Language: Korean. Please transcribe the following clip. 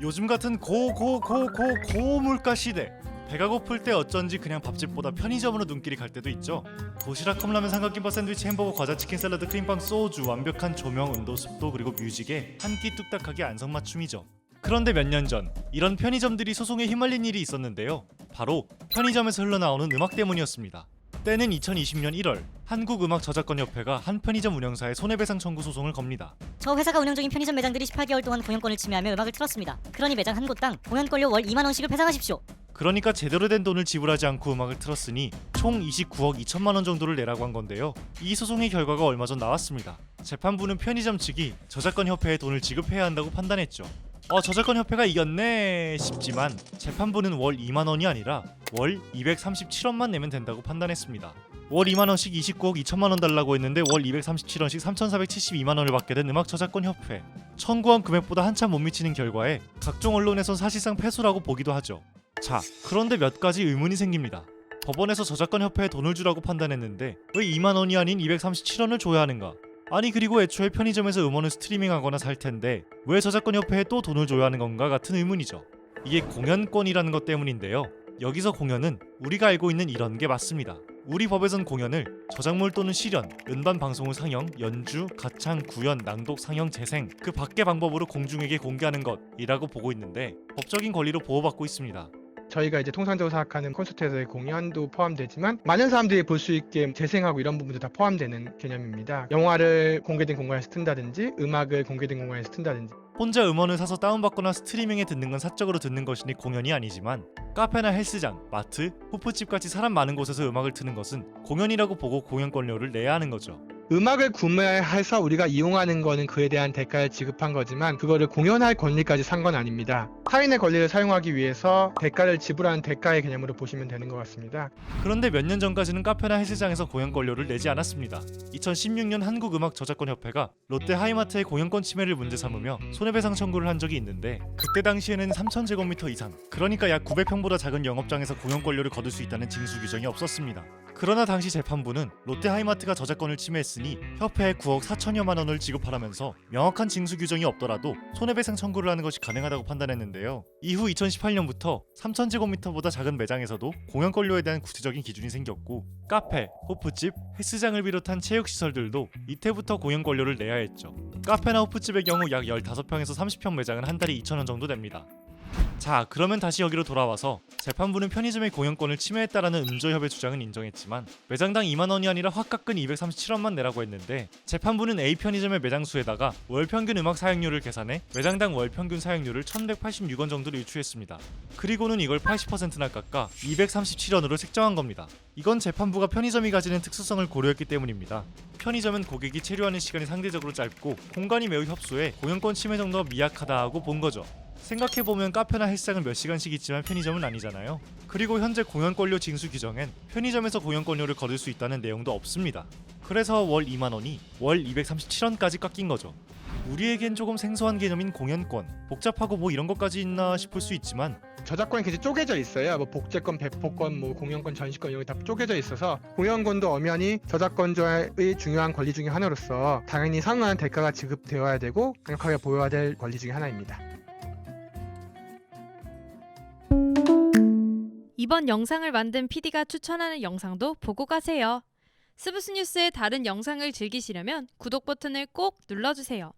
요즘 같은 고물가 시대, 배가 고플 때 어쩐지 그냥 밥집보다 편의점으로 눈길이 갈 때도 있죠. 도시락, 컵라면, 삼각김밥, 샌드위치, 햄버거, 과자, 치킨, 샐러드, 크림빵, 소주, 완벽한 조명, 온도, 습도, 그리고 뮤직에 한 끼 뚝딱하게 안성맞춤이죠. 그런데 몇 년 전 이런 편의점들이 소송에 휘말린 일이 있었는데요. 바로 편의점에서 흘러나오는 음악 때문이었습니다. 때는 2020년 1월 한국음악저작권협회가 한 편의점 운영사의 손해배상 청구 소송을 겁니다. 저 회사가 운영 중인 편의점 매장들이 18개월 동안 공연권을 침해하며 음악을 틀었습니다. 그러니 매장 한 곳당 공연권료 월 2만 원씩을 배상하십시오. 그러니까 제대로 된 돈을 지불하지 않고 음악을 틀었으니 총 29억 2천만 원 정도를 내라고 한 건데요. 이 소송의 결과가 얼마 전 나왔습니다. 재판부는 편의점 측이 저작권협회에 돈을 지급해야 한다고 판단했죠. 저작권협회가 이겼네 싶지만 재판부는 월 2만 원이 아니라 월 237원만 내면 된다고 판단했습니다. 월 2만 원씩 29억 2천만 원 달라고 했는데 월 237원씩 3,472만 원을 받게 된 음악저작권협회. 청구한 금액보다 한참 못 미치는 결과에 각종 언론에선 사실상 패소라고 보기도 하죠. 자, 그런데 몇 가지 의문이 생깁니다. 법원에서 저작권협회에 돈을 주라고 판단했는데 왜 2만 원이 아닌 237원을 줘야 하는가? 아니, 그리고 애초에 편의점에서 음원을 스트리밍하거나 살 텐데 왜 저작권협회에 또 돈을 줘야 하는 건가 같은 의문이죠. 이게 공연권이라는 것 때문인데요. 여기서 공연은 우리가 알고 있는 이런 게 맞습니다. 우리 법에선 공연을 저작물 또는 실연, 음반 방송 후 상영, 연주, 가창, 구연, 낭독, 상영, 재생 그 밖의 방법으로 공중에게 공개하는 것이라고 보고 있는데 법적인 권리로 보호받고 있습니다. 저희가 이제 통상적으로 생각하는 콘서트에서의 공연도 포함되지만 많은 사람들이 볼 수 있게 재생하고 이런 부분도 다 포함되는 개념입니다. 영화를 공개된 공간에서 튼다든지 음악을 공개된 공간에서 튼다든지. 혼자 음원을 사서 다운받거나 스트리밍에 듣는 건 사적으로 듣는 것이니 공연이 아니지만 카페나 헬스장, 마트, 호프집같이 사람 많은 곳에서 음악을 트는 것은 공연이라고 보고 공연권료를 내야 하는 거죠. 음악을 구매해서 우리가 이용하는 거는 그에 대한 대가를 지급한 거지만 그거를 공연할 권리까지 산 건 아닙니다. 타인의 권리를 사용하기 위해서 대가를 지불하는 대가의 개념으로 보시면 되는 것 같습니다. 그런데 몇 년 전까지는 카페나 헬스장에서 공연권료를 내지 않았습니다. 2016년 한국음악저작권협회가 롯데 하이마트의 공연권 침해를 문제 삼으며 손해배상 청구를 한 적이 있는데 그때 당시에는 3,000제곱미터 이상, 그러니까 약 900평보다 작은 영업장에서 공연권료를 거둘 수 있다는 징수 규정이 없었습니다. 그러나 당시 재판부는 롯데 하이마트가 저작권을 침해했으니 협회에 9억 4천여만 원을 지급하라면서 명확한 징수 규정이 없더라도 손해배상 청구를 하는 것이 가능하다고 판단했는데요. 이후 2018년부터 3,000제곱미터보다 작은 매장에서도 공연권료에 대한 구체적인 기준이 생겼고 카페, 호프집, 헬스장을 비롯한 체육시설들도 이때부터 공연권료를 내야 했죠. 카페나 호프집의 경우 약 15평에서 30평 매장은 한 달에 2,000원 정도 됩니다. 자, 그러면 다시 여기로 돌아와서 재판부는 편의점의 공연권을 침해했다라는 음조협의 주장은 인정했지만 매장당 2만 원이 아니라 확 깎은 237원만 내라고 했는데 재판부는 A 편의점의 매장 수에다가 월 평균 음악 사용료를 계산해 매장당 월 평균 사용료를 1,186원 정도로 유추했습니다. 그리고는 이걸 80%나 깎아 237원으로 책정한 겁니다. 이건 재판부가 편의점이 가지는 특수성을 고려했기 때문입니다. 편의점은 고객이 체류하는 시간이 상대적으로 짧고 공간이 매우 협소해 공연권 침해 정도가 미약하다 하고 본 거죠. 생각해보면 카페나 헬스장은 몇 시간씩 있지만 편의점은 아니잖아요. 그리고 현재 공연권료 징수 규정엔 편의점에서 공연권료를 거둘 수 있다는 내용도 없습니다. 그래서 월 2만 원이 월 237원까지 깎인 거죠. 우리에겐 조금 생소한 개념인 공연권, 복잡하고 뭐 이런 것까지 있나 싶을 수 있지만 저작권이 굉장히 쪼개져 있어요. 뭐 복제권, 배포권, 뭐 공연권, 전시권 이런 게 다 쪼개져 있어서 공연권도 엄연히 저작권자의 중요한 권리 중에 하나로서 당연히 상응하는 대가가 지급되어야 되고 강력하게 보여야 될 권리 중에 하나입니다. 이번 영상을 만든 PD가 추천하는 영상도 보고 가세요. 스브스 뉴스의 다른 영상을 즐기시려면 구독 버튼을 꼭 눌러주세요.